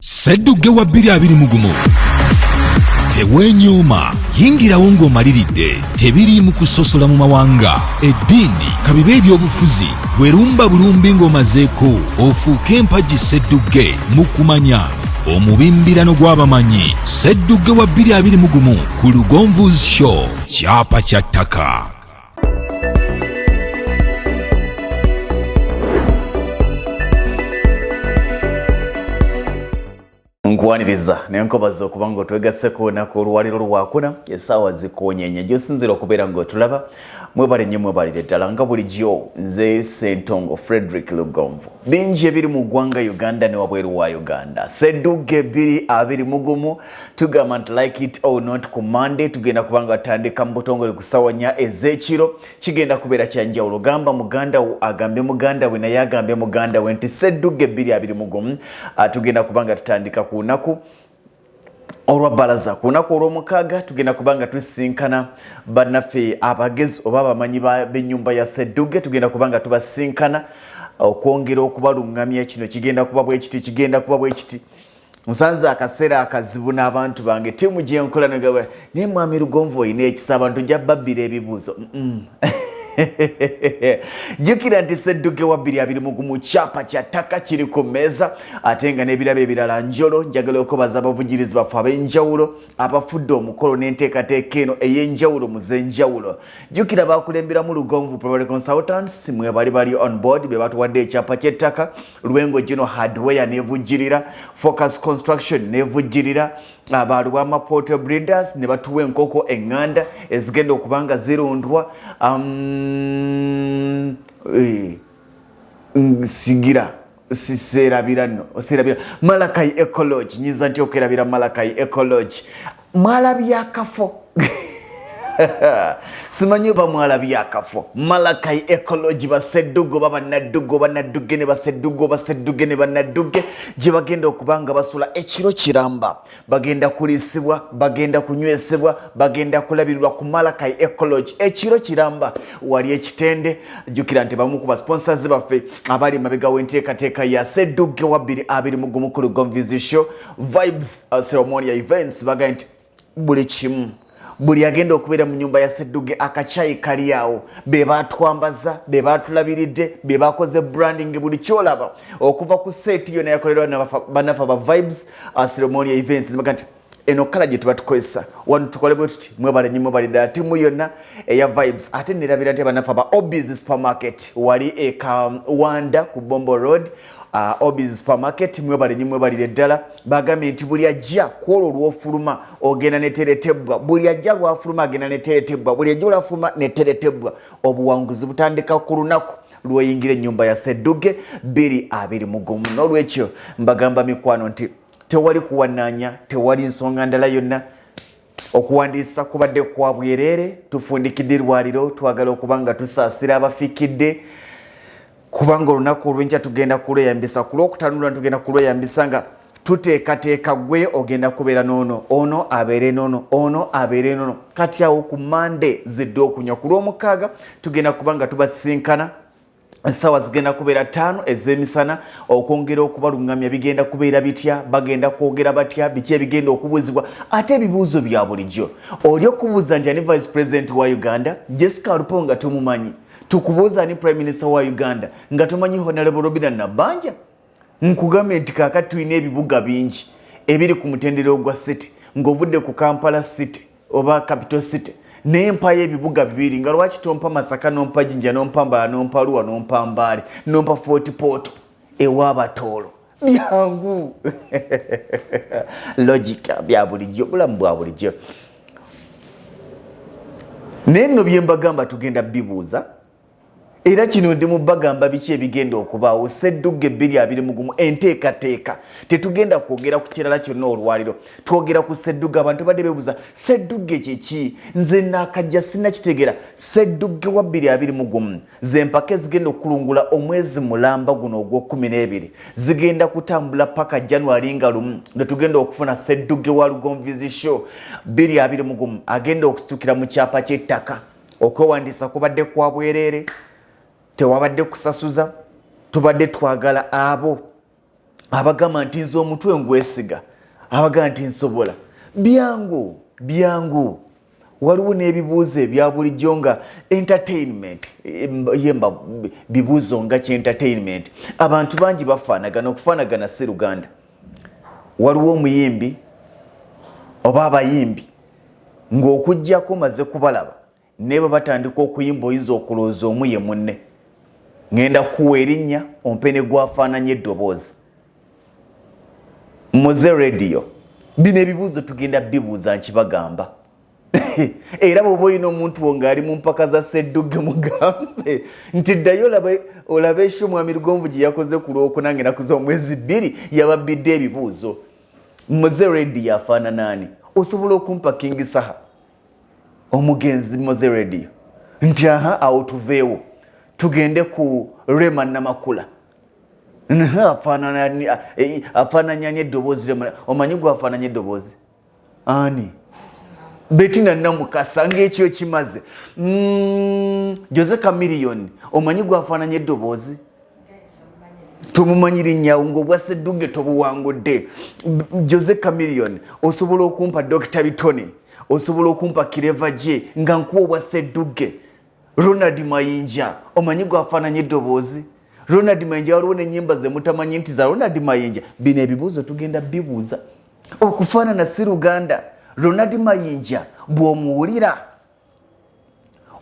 Seddugge wa 2020 teweenyooma yingirawo ng'omaliridde tebiri mu kusosola mu mawanga eddiini kabibe ebyobufuzi bwerumba bulumbi ng'omazeeko ofuuke empagi Seddugge mu kumanya omubimbirano gw'abamanyi Seddugge wa 2021 ku Lugonvu's Show kyapa kya ttaka. Nkuwaniriza nenkobaza okuba ng'otwegasseko olunaku olwaliro lwakuna essaawa zikonyenye gy'osinzira okubeera ng'otulaba mwebale nnyo mwebalire ddala nga bulijjo nze Ssentongo Frederick Lugonvu. Bingi ebiri mu ggwanga Uganda ne wabweru wa Uganda. Seddugge 2021 tugamba nti like it or not ku Monday tugenda kubanga batandika mu butongole ku ssaawa 4 ez'ekiro kigenda kubeera kya njawulo. Gamba muganda wo agambe muganda we naye agambe muganda we nti Seddugge 2021 tugenda kubanga tutandika ku lunaku olw'abbalaza ku lunaku olw'omukaaga tugenda kubanga tusisinkana bannaffe abagezi oba abamanyi b'ennyumba ya Seddugge tugenda kubanga tubasinkana okwongera okubalungamya kino kigenda kuba bwe kiti nsanze akaseera akazibu n'abantu bange ttiimu gye nkola negaba naye mwami Lugonvu olina ekisa abantu nja babbira ebibuuzo jjukira nti Seddugge wa 2021 kyapa kya ttaka kiri ku mmeeza ate nga n'ebirabo ebirala njolo. Njagala okubaza abavugirizi baffe ab'enjawulo abafudde omukolo n'enteekateeka eno ey'enjawulo mu z'enjawulo. Jjukira baakulemberamu Lugonvu Property Consultants mwe bali on board be batuwadde ekyapa ky'ettaka. Lwengo Gino Hardware n'evujjirira, Focus Construction n'evujjirira, abalwa Portal Breeders ne batuwa enkoko eŋŋanda ezigenda okubanga zirundwa sigira siserabira Malakai Ecology nyiza nti okerabira Malakai Ecology mwalabya akafo simanyi oba mwalabya akafo Malakai Ecology baseddugge oba bannadugge oba nadugge ne baseddugge oba seddugge ne bannadugge gye bagenda okubanga basula ekiro kiramba bagenda kuliisibwa bagenda kunywesebwa bagenda kulabirirwa ku Malakai Ecology ekiro kiramba wali ekitende. Jjukira nti bamu ku basponsors baffe abali mabega w'enteekateeka ya Seddugge wa 2021 ku Lugonvu's Show Vibes Ceremonial Events baga nti buli kimu buli agenda okubeera mu nyumba ya Seddugge akacyayi kali awo be baatwambaza be baatulabiridde be bakoze branding buli kyolaba okuva ku seeti yonna yakolerwa bannaffe ba Vibes Ceremonial Events ne baga nti eno kala gye tuba tukozesa wano tukole bwe tuti mwebale nnyo mwebale ddala ttiimu yonna eya Vibes. Ate nerabira nti bannaffe ba Obi's Supermarket wali Wanda ku Bombo Road Obi's Supermarket mwebale nnyo mwebalire ddala bagambye nti buli ajja kwolwo lw'ofuluma ogenda neteretebwa buli ajja lwafuluma agenda neteretebwa buli ajja lwafuluma neteretebwa. Obuwanguzi butandika ku lunaku lw'oyingira ennyumba ya Seddugge 2021. N'olwekyo mbagamba mikwano nti tewali kuwanaanya tewali nsonga ndala yonna okuwandiisa kubadde kwa bwereere tufundikidde lwaliro twagala okubanga tusaasira abafikidde kubanga olunaku olw'enkya tugenda kulweyambisa ku lwokutanula tugenda kulweyambisa nga tuteekateeka gwe ogenda kubeera n'ono ono abeere n'ono ono abeere n'ono kati awo ku Monday zidde okunywa ku lw'omukaaga tugenda kubanga tubasinkana essaawa zigenda kubeera 5 ez'emisana okwongera okubalungamya bigenda kubeera bitya bagenda kwogera batya biki ebigenda okubuuzibwa ate ebibuuzo bya bulijjo oli okubuuza nti ani Vice President wa Uganda Jessica Alupo nga tumumanyi tukubuuza ani Prime Minister wa Uganda nga tumanyi Honorable Robina Nabbanja nkugambye nti kaakati tulina ebibuga bingi ebiri ku mutendera ogwa city ng'ovudde ku Kampala city oba Capital city naye mpayo ebibuga bibiri nga lwaki tompa Masaka nompa Jinja nompa Mbala nompa Arua nompa Mbale nompa Fort Portal ew'Abatoolo byangu logica bya bulijjo bulamu bwa bulijjo naye nno bye mbagamba tugenda bibuuza era kino ndi mu bagamba biki ebigenda okubaawo Seddugge 2021 enteekateeka tetugenda kwogera ku kirala kyonna olwaliro twogera ku Seddugge. Abantu badde beebuuza Seddugge kyeki nze naakajja sinakitegeera. Seddugge wa 2021 z'empaka ezigenda okulungula omwezi mulamba guno ogw'okumi zigenda kutambula paka January nga 1 ne tugenda okufuna Seddugge wa Lugonvu's Show 2021 agenda okusitukira mu kyapa ky'ettaka. Okwewandiisa kubadde kwa bwereere tewabadde kusasuza tubadde twagala abo abagamba nti nze omutwe ngwesiga abagamba nti nsobola byangu waliwo n'ebibuuzo ebya bulijjo nga entertainment yemba bibuuzo nga entertainment abantu bangi bafaanagana okufaanagana si Luganda waliwo omuyimbi oba abayimbi ng'okuggyako maze kubalaba naye bwe batandika okuyimba oyinza okulowooza omu ye munne ngenda kuwa erinnya ompe ne gwafaananya eddoboozi muze radio bino ebibuuzo tugenda bibuuza nkibagamba era bw'oba olina omuntu wo ng'ali mu mpaka za Sseddugge mugambe nti ddayo olabe esho mwami Lugonvu gye yakoze ku Lwokuna ng'enaku z'omwezi 2 yababidde ebibuuzo muze radio afaanana ani osobola okumpa King Saha omugenzi muze radio nti aha awo tuveewo tugende ku Rema Namakula afaananya n'eddoboozi omanyi gwafaananya eddoboozi ani Betina Namukasa ng'ekyo kimaze Jose Chameleone omanyi gwafaananya eddoboozi tumumanyi linnya ng'obwa Sseddugge tobuwangudde Jose Chameleone osobola okumpa Dr. Bitone osobola okumpa Kireva J nga nkuwa obwa Sseddugge Ronald Mayinja omanyi gwafaananya eddoboozi Ronald Mayinja waliwo n'ennyimba ze mutamanyi nti za Ronald Mayinja bino ebibuuzo tugenda bibuuza okufaanana si Luganda Ronald Mayinja bw'omuwulira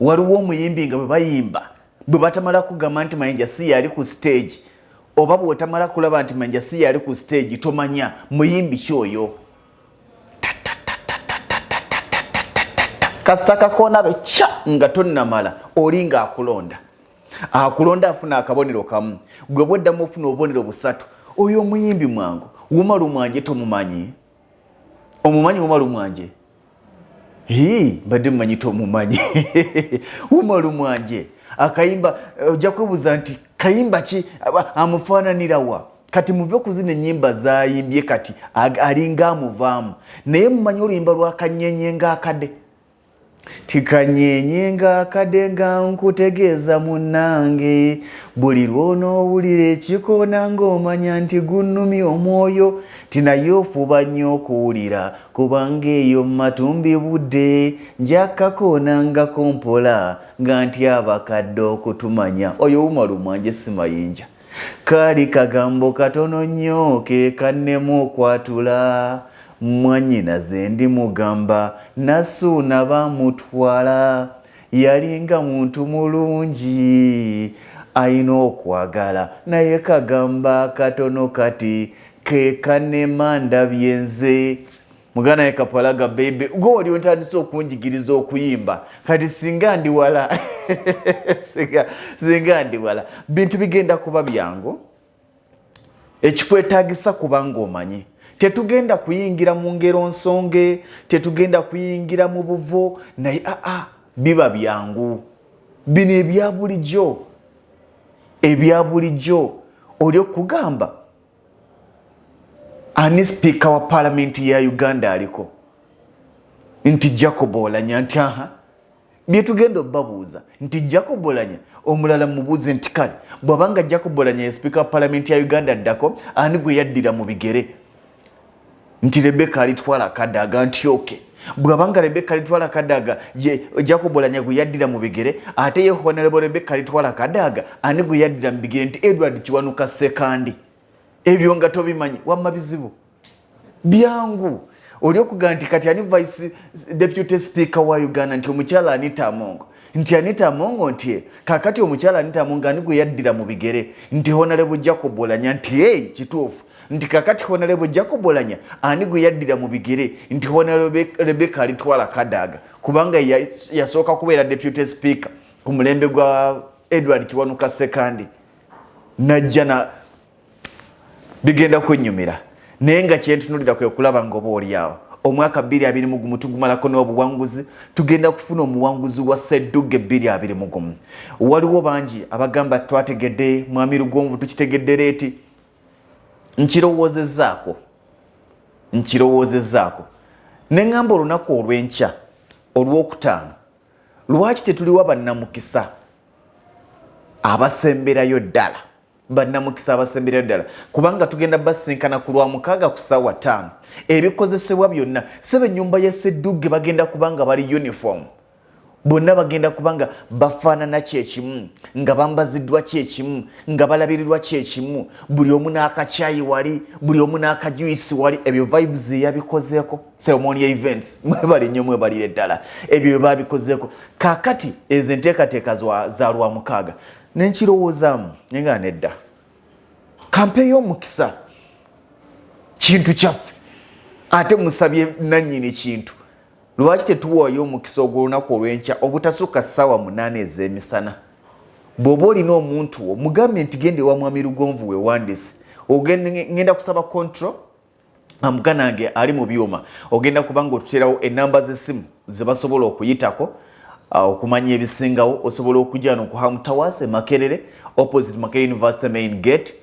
waliwo omuyimbi nga bwe bayimba bwe batamala kugamba nti Mayinja si yali ku stage oba bw'otamala kulaba nti Mayinja si yali ku stage tomanya muyimbi kyoyo kasita kakoona be kya nga tonnamala oli nga akulonda afuna akabonero kamu gwe bweddamu ofuna obubonero busatu oyo omuyimbi mwangu Wuma Lumwanje tomumanyi omumanyi Wuma Lumwanje badde mumanyi tomumanyi Wuma Lumwanje akayimba ojja kwebuuza nti kayimba ki amufaananira wa kati muve okuzina ennyimba zayimbye kati alinga amuvaamu naye mumanyi oluyimba lwa Kanyenye ng'akadde tikanyenye ng'akadde nga nkutegeeza munnange buli lw'onoowulira ekikoona ng'omanya nti gunnumya omwoyo tinaye ofuba nnyo okuwulira kubanga eyo mumatumbi budde njakakoona nga kompola nga nti abakadde okutumanya oyo Wuma Lumwanje si Mayinja kaali kagambo katono nnyo ke kannemu okwatula mwannyinaze ndi mugamba Nassuuna bamutwala yalinga muntu mulungi ayina okwagala naye kagamba katono kati ke kanema ndabye nze mugana ye Kapalaga baby gwe oli ontandise okunjigiriza okuyimba kati singa ndi wala singa ndi wala bintu bigenda kuba byangu ekikwetaagisa kubanga omanyi tetugenda kuyingira mu ngero nsonge tetugenda kuyingira mu buvo naye biba byangu bino ebya bulijjo oli okugamba ani speaker wa parliament ya Uganda aliko nti Jacob Oulanyah nti bye tugenda obabuuza nti Jacob Oulanyah omulala mubuuze nti kale bw'abanga Jacob Oulanyah ye speaker wa parliament ya Uganda addako ani gwe yaddira mu bigere nti Rebecca alitwala Kadaga nti oke bw'abanga Rebecca alitwala Kadaga ye Jacob Oulanyah gwe yaddira mu bigere ate ye Honorable Rebecca alitwala Kadaga ani gwe yaddira mu bigere nti Edward Kiwanuka Sekandi ebyo nga tobimanyi wamma bizibu byangu oli okugamba nti kati ani vice deputy speaker wa Uganda nti omukyala Anita Amongo nti Anita Amongo nti kakati omukyala Anita Amongo ani gwe yaddira mu bigere nti Honorable Jacob Oulanyah nti kituufu nti kakati Honorable Jacob Oulanyah ani gwe yaddira mu bigere nti Honorable Rebecca alitwala Kadaga kubanga yasooka kubeera deputy speaker ku mulembe gwa Edward Kiwanuka Sekandi najja bigenda kwennyumira naye nga kyentunulira kwe kulaba ng'oba oliawo omwaka 2021 tugumalako n'obuwanguzi tugenda kufuna omuwanguzi wa Sseddugge 2021 waliwo bangi abagamba twategedde mwami Lugonvu tukitegedde leeti nkirowoozezaako ne ngamba olunaku olw'enkya olw'okutaano lwaki tetuliwo bannamukisa abasemberayo ddala bannamukisa abasembera ddala kubanga tugenda basinkana ku Lwamukaaga ku ssaawa 5 ebikozesebwa byonna sebe ennyumba ya Sseddugge bagenda kubanga bali uniform bonna bagenda kubanga bafaanana kyekimu nga bambaziddwa kyekimu nga balabirirwa kyekimu buli omu n'akacyayi wali buli omu n'akajuisi wali ebyo vibes yabikozeeko ceremony events mwebali nnyo mwebalire ddala ebyo babikozeeko kaakati ezo enteekateeka za Lwamukaaga nenkirowoozaamu nga nedda kampe y'omukisa kintu kyaffe ate musabye nannyini kintu lwaki tetuwaayo omukisa ogw'olunaku olw'enkya obutasukka ssaawa 8 ez'emisana bw'oba olina omuntu wo mugambe nti genda ewa mwami Lugonvu weewandise ngenda kusaba control amuganange ali mu byuma ogenda kubanga otuterawo enamba z'essimu ze basobola okuyitako okumanya ebisingawo osobola okujja no ku Ham Towers Makerere opposite Makerere University main gate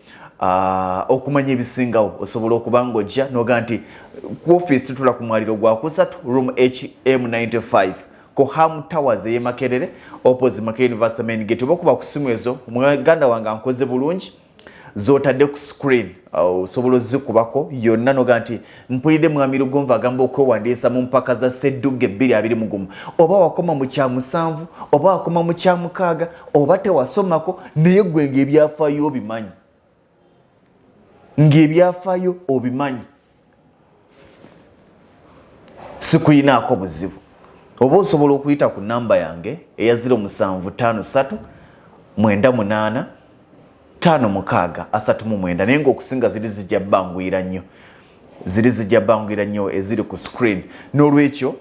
okumanya ebisingawo osobola okubanga ojja noga nti ku office tutula ku mwaliro gwa kusatu room HM95 ku Ham Towers ye Makerere opposite Makerere University main gate obakuba ku simu ezo muganda wange ankoze bulungi zotadde ku screen osobola ozikubako yonna noga nti mpulidde mwami Lugonvu agamba okwewandiisa mu mpaka za Sseddugge 2021 oba wakoma mu kya 7 oba wakoma mu kya 6 oba tewasomako naye gwe ng'ebyafaayo obimanyi ng'ebyafaayo obimanyi sikuyinaako buzibu oba osobola okuyita ku namba yange eya 0753 98 5 naye ng'okusinga ziri zijja bangwira nnyo eziri ku screen n'olwekyo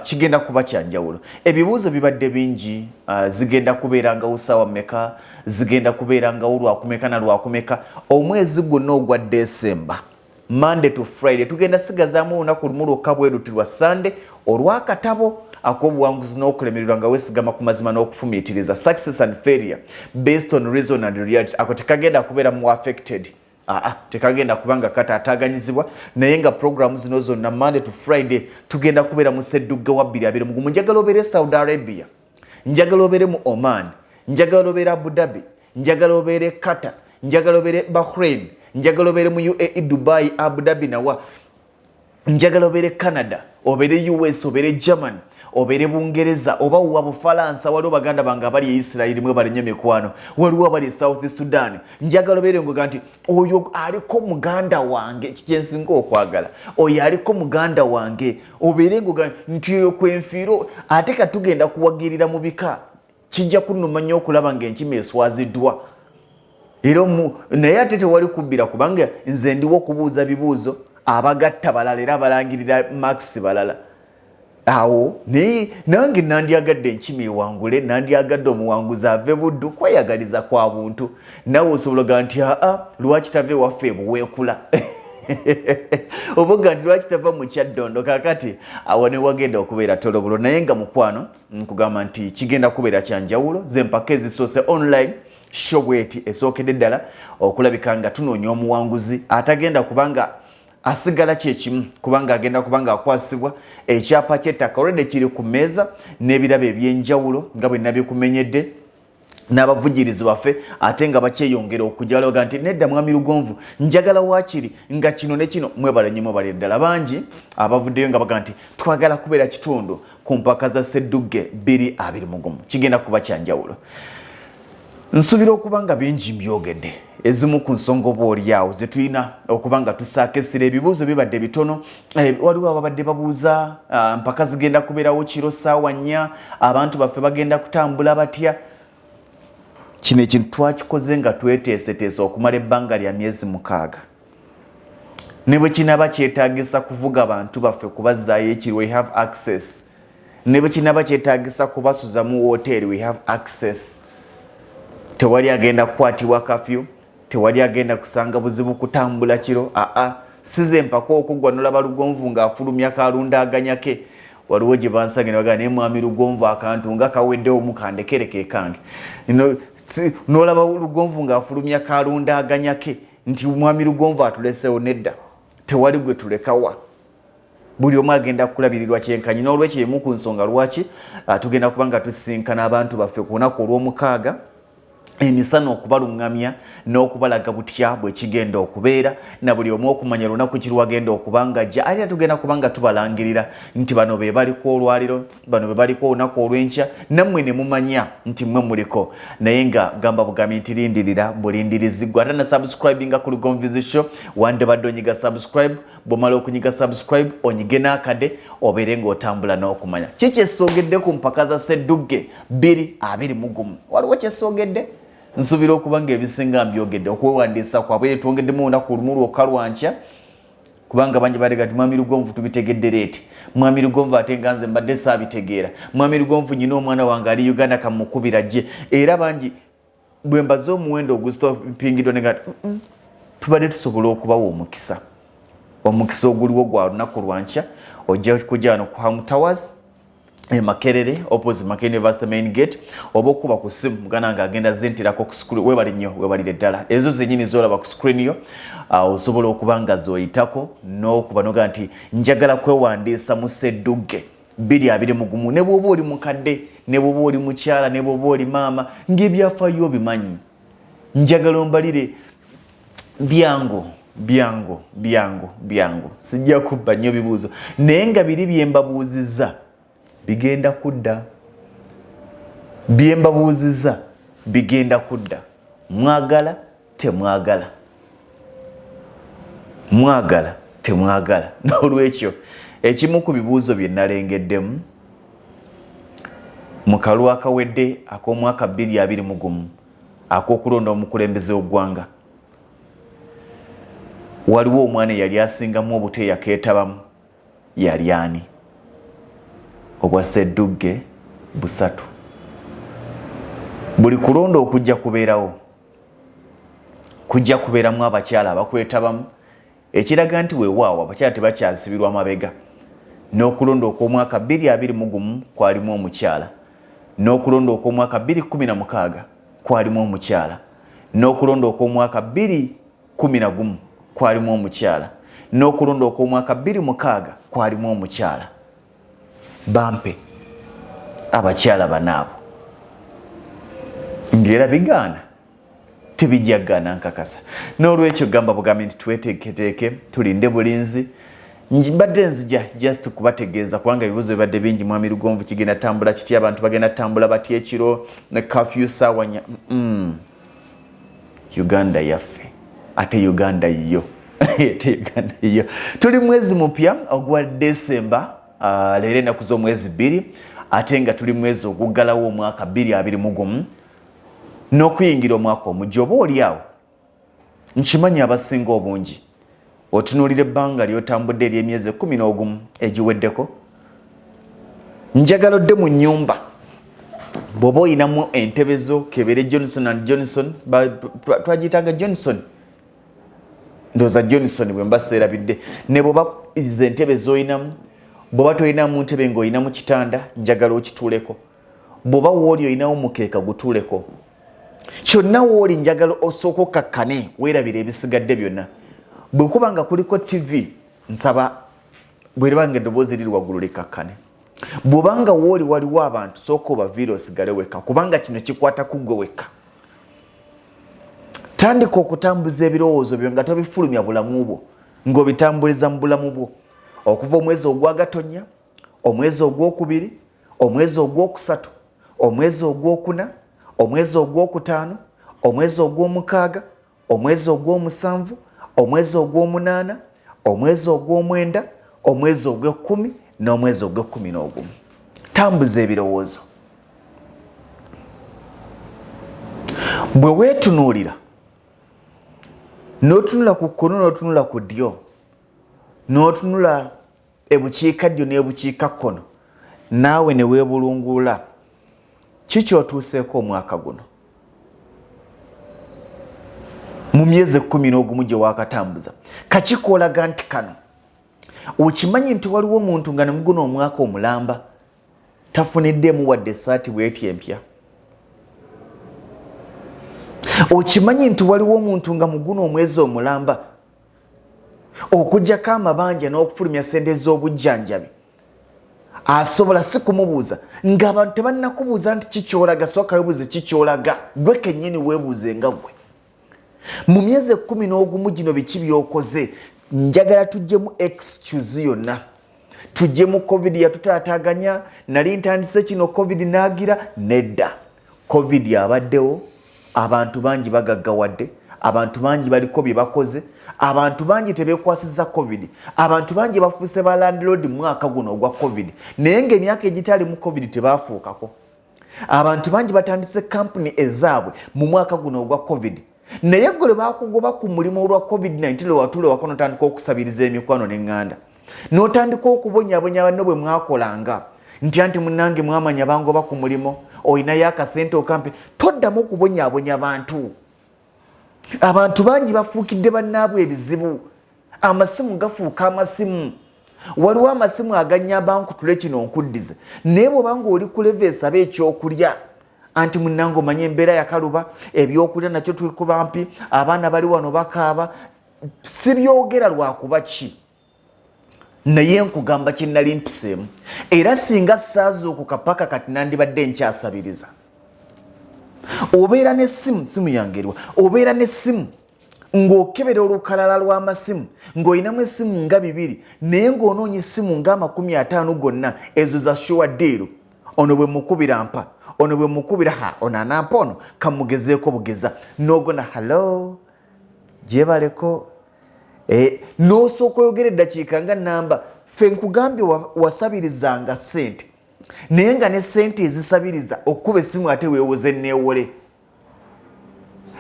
kigenda kuba kyanjawulo ebibuuzo bibadde bingi zigenda kubeerangawo ssaawa mmeka zigenda kubeerangawo lwakumeka na lwakumeka omwezi gwonna ogwa December Monday to Friday tugenda sigazaamu olunaku lumu lwokka bwe luti lwa Sunday olw'akatabo ak'obuwanguzi n'okulemererwa nga weesigama ku mazima n'okufumiitiriza success and failure based on reason and reality ako tekagenda kubeera mu affected tekagenda kubanga kataataganyizibwa naye nga programu zino zonna Monday to Friday tugenda kubeera mu Sseddugge wa 2023 njagala obeere Saudi Arabia njagala obeere mu Oman njagala obeere Abu Dhabi njagala obeere Qatar njagala obeere Bahrain njagala obeere mu UAE Dubai Abu Dhabi nawa njagala obeere Canada obeere US obeere Germany obeere Bungereza oba wa Bufalansa waliwo baganda bange abali Israeli mwe bali nnyo mikwano waliwo abali South Sudan njagala obeere ngoga nti oyo aliko muganda wange kyensinga okwagala oyo aliko muganda wange obeere ngoga nti oyo kwenfiiro ate katugenda kuwagirira mu bika kijja kunnuma nnyo okulaba ng'enkima eswaziddwa era naye ate tewali kubbira kubanga nze ndiwo okubuuza bibuuzo abagatta balala era abalangirira max balala awo nange nandyagadde enkima ewangule nandyagadde omuwanguzi ave buddu kweyagaliza kwa buntu nawe osobolaga nti lwaki tava ewaffe ebuweekula oboga nti lwaki tava mu kyaddondo kakati awo ne wagenda okubeera tolobulo naye nga mukwano nkugamba nti kigenda kubeera kyanjawulo z'empaka ezisoose online show bweti esookedde ddala okulabika nga tunoonya omuwanguzi atagenda kubanga asigala kyekimu kubanga agenda kubanga akwasibwa ekyapa ky'ettaka olwedde kiri ku mmeeza n'ebirabo ebyenjawulo nga bwe nabikumenyedde n'abavugirizi baffe ate nga bakyeyongera okujalaga nti nedda mwami Lugonvu njagala waakiri nga kino ne kino mwebale nnyo mwebale ddala bangi abavuddeyo nga baga nti twagala kubeera kitundu ku mpaka za Sseddugge 2023 kigenda kuba kyanjawulo nsuubira okuba nga bingi mbyogedde ezimu ku nsonga oba oliawo ze tulina okuba nga tusaakesera ebibuuzo bibadde bitono waliwo ababadde babuuza mpaka zigenda kubeerawo kiro ssaawa 4 abantu baffe bagenda kutambula batya kino ekintu twakikoze nga tweteeseteese okumala ebbanga lya myezi 6 ne bwe kinaba kyetaagisa kuvuga abantu baffe kubazzaayo ekiri we have access ne bwe kinaba kyetaagisa kubasuza mu woteeri we have access tewali agenda kukwatibwa kafyu tewali agenda kusanga buzibu kutambula kiro size mpaka okugwa nolaba Lugonvu ng'afulumya kalundaganya ke waliwo gye bansage ne bagamba naye mwami Lugonvu akantu nga kaweddewo mukandekereke kange nolaba Lugonvu ng'afulumya kalundaganya ke nti mwami Lugonvu atulesewo nedda tewali gwe tulekawa buli omu agenda kulabirirwa kyenkanyi n'olwekyo emu ku nsonga lwaki tugenda kubanga tusinkana abantu baffe ku lunaku olw'omukaaga emisana okubalungamya n'okubalaga butya bwe kigenda okubeera na buli omu okumanya lunaku kirwagenda okubanga ajja ate tugenda kubanga tubalangirira nti bano be baliko olwaliro bano be baliko olunaku olw'enkya nammwe ne mumanya nti mmwe muliko naye nga gamba bugambi nti lindirira bulindirizigwa ate na subscribinga ku Lugonvizi Show wande badde onyiga subscribe bw'omala okunyiga subscribe onyige n'akade obeere ng'otambula n'okumanya kikyesogedde ku mpaka za Sseddugge 2-21 waliwo kyesogedde nsubira okubanga ebisinga mbyogedde okwewandiisa kwabwe twongeddemu olunaku lumu lwokka lwankya kubanga bangi balega ti mwami Lugonvu tubitegedde leeti mwami Lugonvu ate nga nze mbadde saabitegeera mwami Lugonvu nyina omwana wange ali Uganda kamukubira gye era bangi bwe mbaze omuwendo ogusitopingidwa ne nga tubadde tusobola okubawa omukisa oguliwo gwa lunaku lwankya ojja kujja wano ku Ham Towers Makerere opposite Makerere University main gate oba okuba ku simu mugana nga agenda zentirako ku screen webali nnyo webalire ddala ezo zenyini zolaba ku screen yo osobola okubanga zoyitako n'okuba noga nti njagala kwewandiisa mu Sseddugge 2-21 ne bw'oba oli mukadde ne bw'oba oli mukyala ne bw'oba oli maama ng'ebyafaayo bimanyi njagala ombalire byangu sijja kubba nnyo bibuuzo naye nga biri bye mbabuuzizza bigenda kudda mwagala temwagala n'olwekyo ekimu ku bibuuzo bye nalengeddemu mu kalwa akawedde ak'omwaka 2021 ak'okulonda omukulembeze w'eggwanga waliwo omwana yali asingamu obuteeya keetabamu yali ani obwa Sseddugge 3 buli kulonda okujja kubeeramu abakyala abakwetabamu ekiraga nti weewaawo abakyala tebakyasibirwa mabega n'okulonda okw'omwaka 2021 kwalimu omukyala n'okulonda okw'omwaka 2016 kwalimu omukyala n'okulonda okw'omwaka 2011 kwalimu omukyala n'okulonda okw'omwaka 2006 kwalimu omukyala bampe abakyala banaabo ngera bigaana tebijjagana nkakasa n'olwekyo gamba bugambi nti tweteeketeeke tulinde bulinzi mbadde nzija just kubategeeza kubanga ebibuuzo bibadde bingi mwami Lugonvu kigenda tambula kiti abantu bagenda tambula batya ekiro ne kafyu saawa nya Uganda yaffe ate Uganda yo tuli mwezi mupya ogwa Desemba leero ennaku z'omwezi 2 ate nga tuli mwezi oguggalawo omwaka 2021 n'okuyingira omwaka omujja oba oliawo nkimanyi abasinga obungi otunuulira ebbanga ly'otambudde ery'emyezi 11 egiweddeko njagala odde mu nnyumba bw'oba oyinamu entebe zo kebere Johnson twagiyitanga Johnson ndowooza Johnson bwe mba seerabidde ne bw'oba izi entebe z'oyinamu bw'oba toyinamu ntebe ng'oyinamu kitanda njagala okituuleko bw'oba wooli oyinawo mukeeka gutuuleko kyonna wooli njagala osooka okkakkane weerabira ebisigadde byonna bwe kuba nga kuliko TV nsaba bw'eribanga eddoboozi liri waggulu likakkane bw'obanga wooli waliwo abantu sooka obaviire osigale wekka kubanga kino kikwata ku ggwe wekka tandika okutambuza ebirowoozo byo nga tobifulumya bulamu bwo ng'obitambuliza mu bulamu bwo okuva omwezi ogwa Gatonnya omwezi ogwokubiri omwezi ogwokusatu omwezi ogwokuna omwezi ogwokutaano omwezi ogw'omukaaga omwezi ogw'omusanvu omwezi ogw'omunaana omwezi ogw'omwenda omwezi ogw'ekkumi n'omwezi ogw'ekkumi-n'ogumu tambuza ebirowoozo bwe weetunuulira n'otunula ku kkono n'otunula ku ddyo n'otunula ebukiikaddyo n'ebukiikakkono naawe ne weebulungulula kikyotuuseeko omwaka guno mu myezi 11 gye waakatambuza kakikoolaga nti kano okimanyi nti waliwo omuntu nga ne mu guno omwaka omulamba tafuniddemu wadde essaati bweti empya okimanyi nti waliwo omuntu nga mu guno omwezi omulamba okuggyako amabanja n'okufulumya sente z'obujjanjabi asobola si kumubuuza ng'abantu tebannakubuuza nti kikyolaga sooka weebuuze kikyolaga gwe kennyini weebuuze nga gwe mu myezi 11 gino biki byokoze njagala tujjemu excuse yonna tujjemu covid yatutaataganya nali ntandise kino covid naagira nedda covid yabaddewo abantu bangi bagaggawadde abantu bangi baliko bye bakoze abantu bangi tebeekwasizza covid abantu bangi bafuuse ba landlord mwaka guno ogwa covid naye ng'emyaka egitali mu covid tebaafuukako abantu bangi batandise kampuni ezaabwe mu mwaka guno ogwa covid naye gwe baakugoba ku mulimu olwa covid-19 lwe watuule wako n'otandika okusabiriza emikwano n'eŋŋanda n'otandika okubonyaabonya banno bwe mwakolanga nti anti munnange mwamanya bangoba ku mulimu olinayo akasente okampe toddamu okubonyaabonya bantu abantu bangi bafuukidde bannaabwe ebizibu amasimu gafuuka amasimu waliwo amasimu aganyamba nkutule kino nkuddize naye bw'obanga oli ku leve esaba ekyokulya anti munnange omanye embeera yakaluba ebyokulya nakyo twikuba mpi abaana bali wano bakaaba si byogera lwakuba ki naye nkugamba kye nali mpiseemu era singa saazuukuka paka kati nandibadde nkyasabiriza obeera n'essimu simu yangerwa obeera n'essimu ng'okebera olukalala lw'amasimu ng'olinamu essimu nga 2 naye ng'onoonya essimu nga 50 gonna ezo za sure deal ono bwe mukubira mpa ono bwe mukubira ono anampa ono kamugezeeko bugeza n'ogona halo gyebaleko n'osooka oyogera eddakiika nga namba ffe nkugambye wasabirizanga ssente naye nga ne ssente ezisabiriza okuba essimu ate weewoze neewole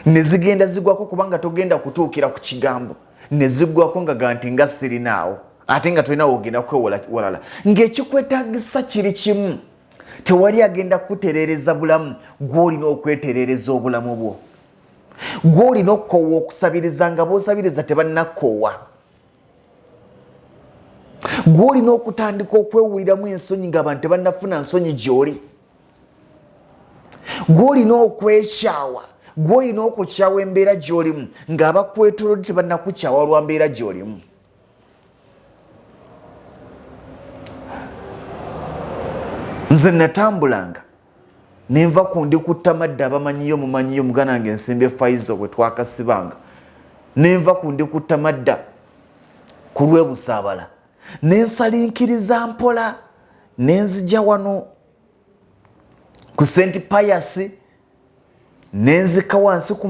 ne zigenda zigwako kubanga togenda kutuukira ku kigambo ne ziggwako nga ganti nga sirinaawo ate nga tolina wogenda kwewalala ng'ekikwetaagisa kiri kimu tewali agenda kutereereza bulamu gw'olina okwetereereza obulamu bwo gw'olina okukoowa okusabiriza nga boosabiriza tebannakoowa gw'olina okutandika okwewuliramu ensonyi ng'abantu tebannafuna nsonyi gy'oli gw'olina okwekyawa gw'olina okukyawa embeera gy'olimu ng'abakwetoolodde tebannakukyawa lwa mbeera gy'olimu nze natambulanga nenva ku ndi kutta madda abamanyiyo mumanyiyo mugana wange Nsimbe Faizo bwe twakasibanga nenva ku ndi kutta madda ku lw'ebusaabala nensalinkiriza mpola nenzija wano ku St. Pius nenzika wansi ku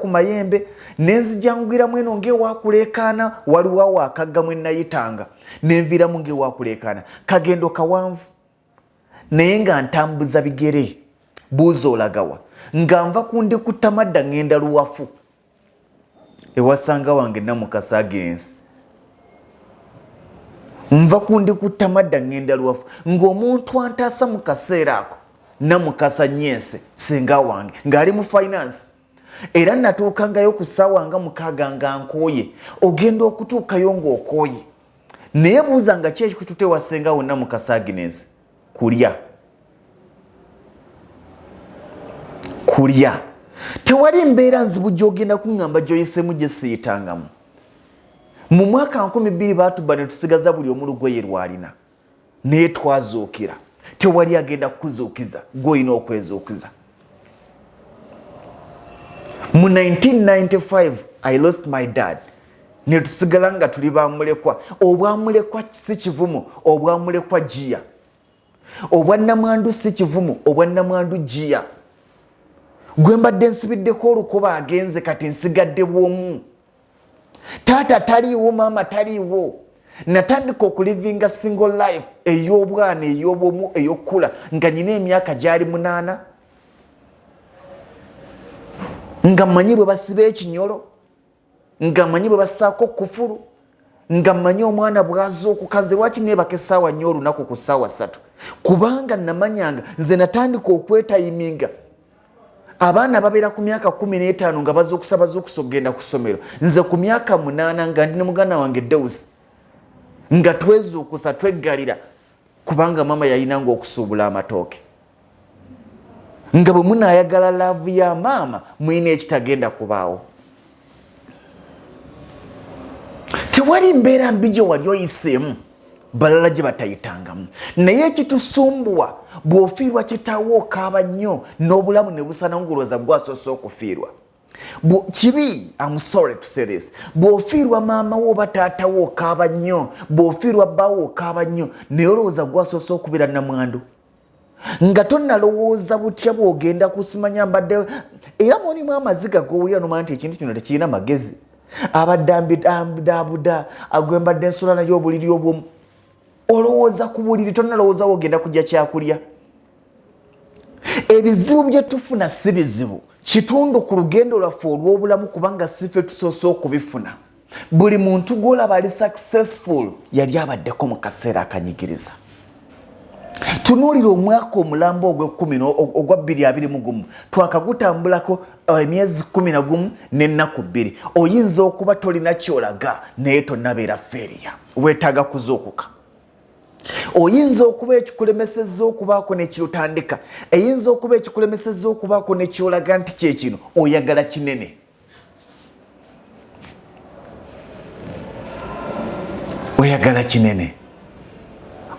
mayembe nenzijangwiramu eno ng'ewakuleekaana waliwo awo akaggamu ennayitanga nenviiramu ng'ewakuleekaana kagendo kawanvu naye nga ntambuza bigere buuza olagawa nga nva kundi kutta madda ngenda luwafu ewasanga wange Namukasa Agensi nva kundi kutta madda ngenda luwafu ng'omuntu antaasa mu kaseera ako Namukasa Nyense senga wange ng'ali mu finance era natuukangayo ku ssaawa nga 6 nga nkooye ogenda okutuukayo ng'okooye naye buuza nga ki ekikututewa senga wo Namukasa Agensi kulya tewali mbeera nzibu gy'ogenda kuŋŋamba gy'oyisemu gye siyitangamu mu mwaka 2000 baatubba ne tusigaza buli omu lugoye lwalina naye twazuukira tewali agenda kukuzuukiza gw'olina okwezuukiza mu 1995 I lost my dad ne tusigala nga tuli bamulekwa obwamulekwa si kivumu obwamulekwa jiya obwannamwandu si kivumu obwannamwandu jiya gwe mbadde nsibiddeko olukuba agenze kati nsigadde bwomu taata taliiwo maama taliiwo natandika okulivinga single life ey'obwana ey'obwomu ey'okkula nga nyina emyaka gyali 8 nga mmanyi bwe basiba ekinyolo nga mmanyi bwe bassaako kufulu nga mmanyi omwana bw'aza okukanze lwaki neebaka essaawa nnyo olunaku ku ssaawa 3 kubanga namanyanga nze natandika okwetayiminga abaana babeera ku myaka 15 nga bazuukusa okugenda ku ssomero nze ku myaka 8 nga ndi ne muganda wange Deusi nga twezuukusa tweggalira kubanga mama yayinanga okusuubula amatooke nga bwe munaayagala laavu ya maama mulina ekitagenda kubaawo tewali mbeera mbi gye wali oyiseemu balala gye batayitangamu naye ekitusumbuwa bw'ofiirwa kitaawo okaaba nnyo n'obulamu ne busana ngulooza gwasoosa okufiirwa kibi I'm sorry to say this bw'ofiirwa maama wo oba taata wo okaaba nnyo bw'ofiirwa bbaawo okaaba nnyo naye olowooza gwasoosa okubeera namwandu nga tonnalowooza butya bw'ogenda kusimanya mbadde era mulimu amaziga g'owulira nomanya nti ekintu kino tekirina magezi abadde ambidaabuda agwembadde ensula nayo obuliri obwomu olowooza ku buliri tonnalowooza wogenda kujja kyakulya ebizibu bye tufuna si bizibu kitundu ku lugendo lwaffe olw'obulamu kubanga sife tusoose okubifuna buli muntu gw'olaba ali successful yali abaddeko mu kaseera akanyigiriza tunuulira omwaka omulambo ogwa 2021 twakagutambulako emyezi 11 n'ennaku 2 oyinza okuba tolina kyolaga naye tonnabeera feeriya weetaaga kuzuukuka oyinza okuba ekikulemesezza okubaako nekirutandika eyinza okuba ekikulemesezza okubaako nekyolaga nti kyekino oyagala kinene oyagala kinene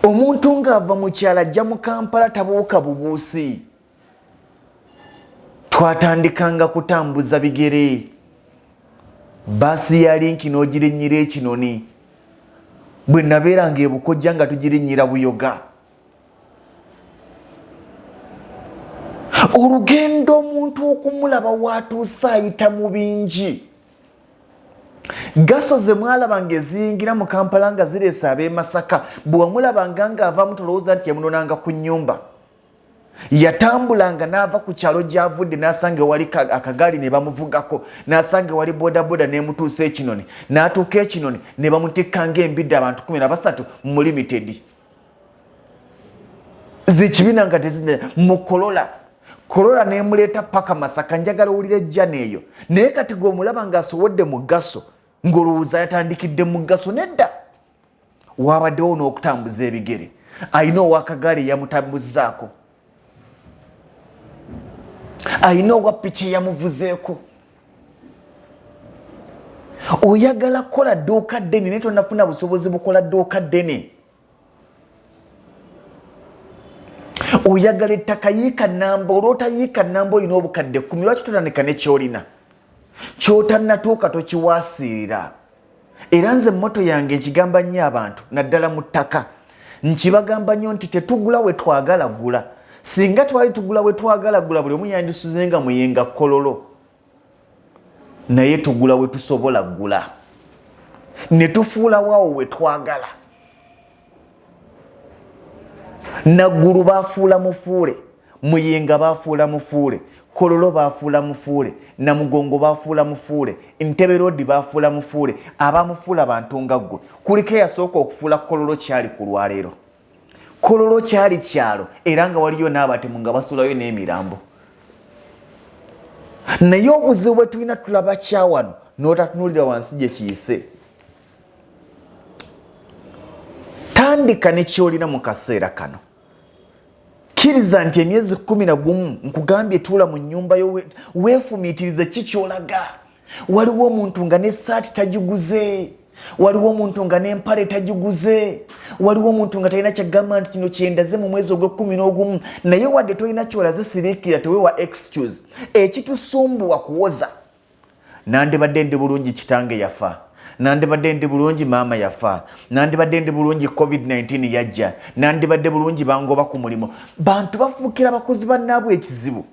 omuntu ng'ava mu kyalo ajja mu Kampala tabuuka bubuusi twatandikanga kutambuza bigere baasi ya linki n'ogirinnyira ekinoni bwe nabeeranga ebukojja nga tugirinnyira buyoga olugendo omuntu okumulaba watuusa ayita mu bingi gasoze mwalabanga eziyingira mu Kampala nga zireesa ab'e Masaka bwe wamulabanga ng'avamu tolowooza nti yamunonanga ku nnyumba yatambulanga n'ava ku kyalo gy'avudde n'asanga wali akagaali ne bamuvugako n'asanga wali bodaboda n'emutuusa ekinoni n'atuuka ekinoni ne bamutikkanga embidde abantu 13 mu limited zikibina nga tezine mu Kolola n'emuleeta paka Masaka njagala owulira ejja neeyo naye kati gwe omulaba ng'asowodde mu Gaso ng'olowooza yatandikidde mu Gaso nedda waabaddewo n'okutambuza ebigere ayina ow'akagaali eyamutambuzzaako ayina owa piki eyamuvuzeeko oyagala kukola dduuka ddene naye tonnafuna busobozi bukola dduuka ddene oyagala ettaka yiika nnamba olwotayiika nnamba olina obukadde 10 lwaki totandika nekyolina kyotannatuuka tokiwaasiirira era nze mmoto yange ekigamba nnyo abantu naddala mu ttaka nkibagamba nnyo nti tetugula we twagala gula singa twali tugula we twagala gula buli omu yandisuzenga muyenga kololo naye tugula we tusobola gula ne tufuula waawo we twagala naggulu baafuula mufuule muyenga baafuula mufuule kololo baafuula mufuule namugongo baafuula mufuule ntebe road baafuula mufuule abamufuula bantu nga ggwe kuliko eyasooka okufuula kololo kyali ku lwaleero kololo kyali kyalo era nga waliyo n'abatemu nga basuulayo n'emirambo naye obuzibu bwe tulina tulaba kyawano n'otatunuulira wansi gye kiyise tandika ne kyolina mu kaseera kano kkiriza nti emyezi 11 nkugambye tuula mu nnyumba yo weefumiitirize kikyolaga waliwo omuntu nga n'essaati tagiguze waliwo omuntu nga n'empale tagiguze waliwo omuntu nga talina kyagamba nti kino kyendaze mu mwezi ogw'11 naye wadde tolina kyolaze siriikira teweewa excuse ekitusumbuwa kuwoza nandibadde ndi bulungi kitange yafa nandibadde ndi bulungi maama yafa nandibadde ndi bulungi covid-19 yajja nandibadde bulungi bangoba ku mulimo bantu bafuukira abakozi bannaabwe ekizibu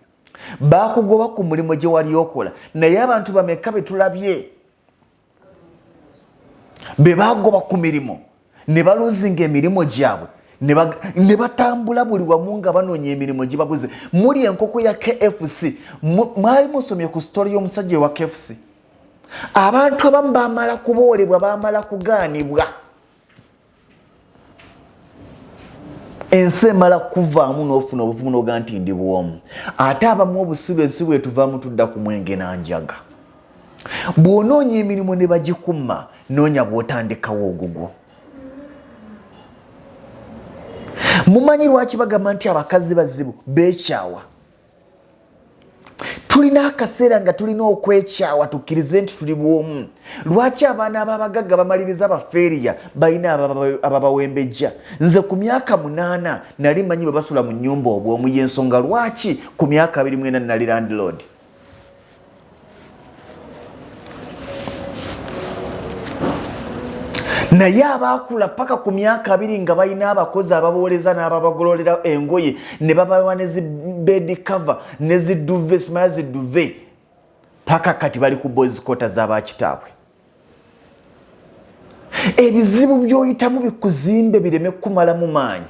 bakugoba ku mulimo gye wali okola naye abantu bameka betulabye be bagoba ku mirimo ne baluzinga emirimu gyabwe ne batambula buli wamu nga banoonya emirimu gye babuze muli enkoko ya KFC mwali musomye ku story y'omusajja wa KFC abantu abamu baamala kuboolebwa baamala kugaanibwa ensi emala kuvaamu n'ofuna obuvumu n'oga nti ndi bwomu ate abamu obusibu ensi bwetuvaamu tudda ku mwenge nanjaga bw'onoonya emirimu ne bagikumma noonya bw'otandikawo ogugwo mumanyi lwaki bagamba nti abakazi bazibu beekyawa tulina akaseera nga tulina okwekyawa tukkirize nti tuli bwomu. Lwaki abaana ab'abagagga bamaliriza bafeeriya balina ababawembejja? Nze ku myaka 8 nali manyi bwe basula mu nnyumba obwomu, y'ensonga lwaki ku myaka 24 nali landlord. Naye abaakula paka ku myaka 2 nga balina abakozi ababooleza n'ababagololera engoye ne babawa ne zi bed cover ne zi duvet, simala zi duvet, paka kati bali ku boys quarters z'abakitaabwe. Ebizibu by'oyitamu bikuzimbe bireme kumalamu maanyi.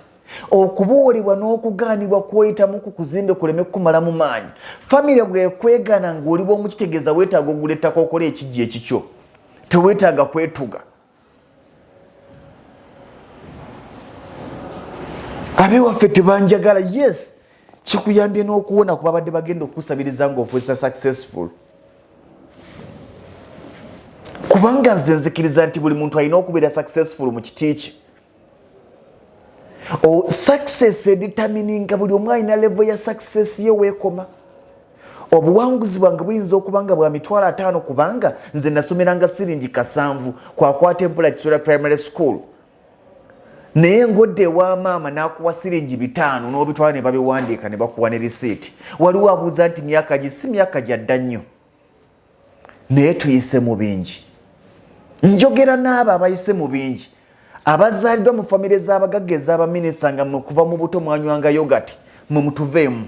Okubuulibwa n'okugaanibwa kw'oyitamu ku kuzimbe kuleme kumalamu maanyi. Famire bw'ekwegaana ng'oli bw'omu kitegeeza weetaaga ogula ettaka okole ekijja ekikyo, teweetaaga kwetuga. Abewaffe tebanjagala, yes, kikuyambye n'okuwona kuba badde bagenda okusabiriza ng'ofuusa successful. Kubanga nze nzikiriza nti buli muntu alina okubeera successful mu kiti kye. Success determininga buli omu alina level ya success ye weekoma. Obuwanguzi bwange buyinza okuba nga bwa mitwalo 5 kubanga nze nasomeranga siringi 7 kwakwata Mpula Kisula Primary School. Naye ngodde ewa maama n'akuwa siringi 5 n'obitwala ne babiwandiika ne bakuwa ne receipt. Waliwo abuuza nti myaka gi si myaka gyadda nnyo. Naye tuyise mu bingi. Njogera n'abo abayise mu bingi. Abazaaliddwa mu famire z'abagagga ez'abaminisita nga kuva mu buto mwanywanga yogati mwe mutuveemu.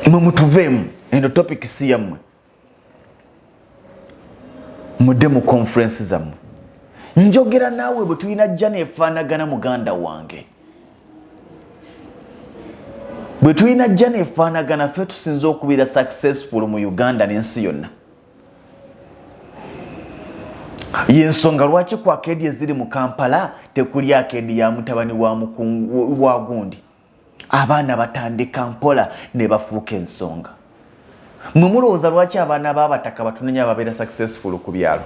Mwe mutuveemu. Eno topic si yammwe. Mudde mu conference zammwe. Njogera naawe bwe tulina jja neefaanagana muganda wange. Bwe tulina jja neefaanagana ffe tusinza okubeera successful mu Uganda n'ensi yonna. Y'ensonga lwaki ku akeedi eziri mu Kampala tekuli akeedi ya mutabani wa gundi. Abaana batandika mpola ne bafuuka ensonga. Mwe mulowooza lwaki abaana b'abataka batunenya babeera successful ku byalo?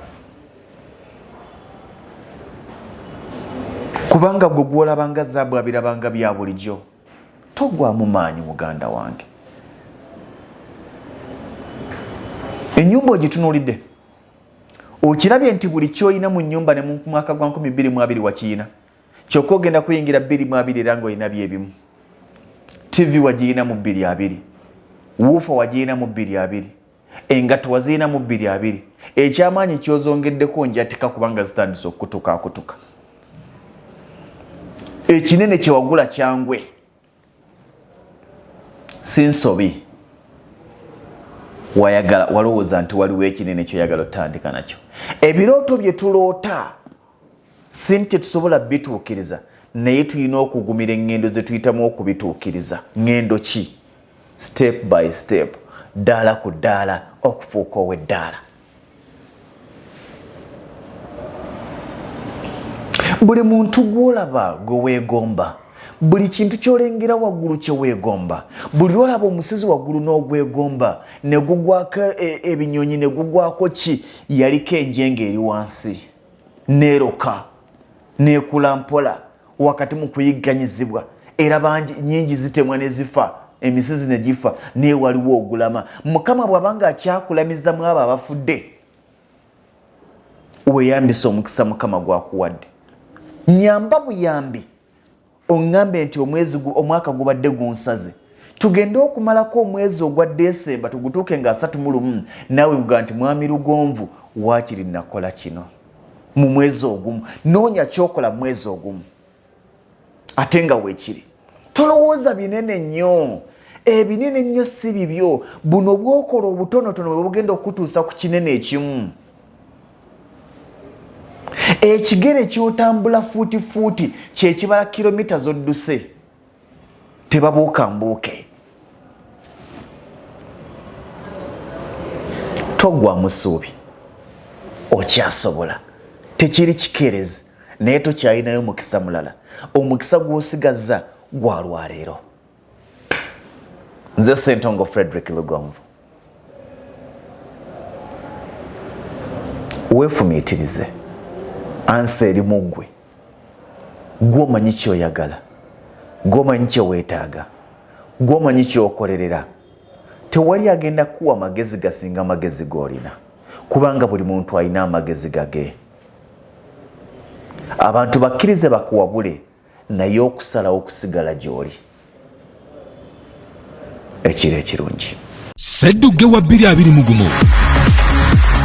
Kubanga gwe gw'olabanga zaabu abirabanga bya bulijjo. Togwamu maanyi muganda wange. Ennyumba ogitunuulidde. Okirabye nti buli ky'olina mu nnyumba ne mu mwaka gwa 2020 wakiyina. Kyokka ogenda kuyingira 2020 era ng'olina byebimu. TV wagiyina mu 2020. Woofa wagiyina mu 2020. Engatto waziyina mu 2020. Ekyamaanyi kyozongeddeko njatika kubanga zitandise okutuka. Ekinene kye wagula kyangwe. Sinsobi. Walowooza nti waliwo ekinene ky'oyagala otandika nakyo. Ebirooto bye tuloota si nti tusobola bituukiriza, naye tulina okugumira engendo ze tuyitamu okubituukiriza. Ngendo ki? Step by step, ddaala ku ddaala, okufuuka ow'eddaala. Buli muntu gw'olaba gwe weegomba, buli kintu ky'olengera waggulu kye weegomba, buli lw'olaba omusizi waggulu n'ogwegomba, ne gugwako ebinyonyi ne gugwako ki, yaliko enjenga eri wansi, neeroka, neekula mpola, wakati mu kuyigganyizibwa, era bangi nnyingi zitemwa ne zifa, emisizi ne gifa, naye waliwo ogulama. Mukama bw'abanga akyakulamiza mu abo abafudde, weeyambisa omukisa Mukama gwakuwadde. Nyamba buyambi oŋŋambe nti omwaka gubadde gunsaze, tugende okumalako omwezi ogwa Desemba tugutuuke nga 31, naawe nga nti mwami Lugonvu waakiri nakola kino mu mwezi ogumu. Noonya kyokola mu mwezi ogumu ate nga weekiri. Tolowooza binene nnyo. Ebinene nnyo si bibyo. Buno bwokola obutonotono bwe bugenda okutuusa ku kinene ekimu. Ekigere kyotambula fuuti kye kibala kilomita zodduse. Tebabuuka mbuuke. Togwa musuubi. Okyasobola. Tekiri kikeerezi, naye tokyalinayo mukisa mulala. Omukisa gw'osigazza gwa lwaleero. Nze Ssentongo Frederick Lugonvu. Weefumiitirize. Ansa eri mu ggwe. gw'omanyi ky'oyagala, gw'omanyi kye weetaaga, gw'omanyi ky'okolerera, tewali agenda kuwa magezi gasinga magezi g'olina, kubanga buli muntu alina amagezi gage. Abantu bakkirize bakuwabule, naye okusalawo okusigala gy'oli ekiro ekirungi. Sseddugge wa 2021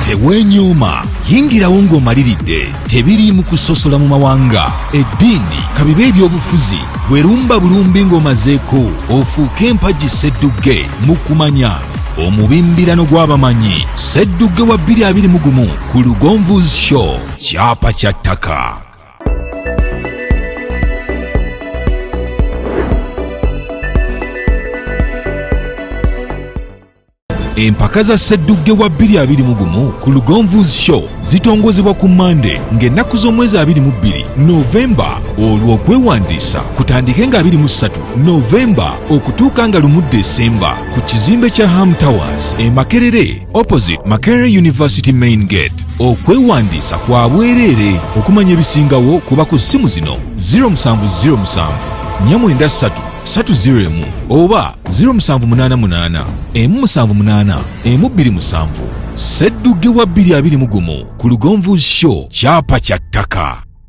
teweenyooma, yingirawo ng'omaliridde. Tebiriimu kusosola mu mawanga, eddiini, kabibe ebyobufuzi, bwerumba bulumbi ng'omazeeko, ofuuke empagi Sseddugge mu kumanya omubimbirano gw'abamanyi. Sseddugge wa 2021 ku Lugonvuzi Show, kyapa kya ttaka. Empaka za Sseddugge wa 2021 ku Lugonvuzi Show zitongozebwa ku Mande ng'ennaku z'omwezi 22 Novemba. Olwo okwewandiisa kutandike nga 23 Novemba okutuuka nga 1 Desemba ku kizimbe kya Ham Towers e Makerere opposite Makerere University Main Gate. Okwewandiisa kwa bwereere. Okumanya ebisingawo kuba ku ssimu zino 0707 493 301 oba 0788 178 127. Sseddugge wa 2021 ku Lugonvuzi Show, kyapa kya ttaka.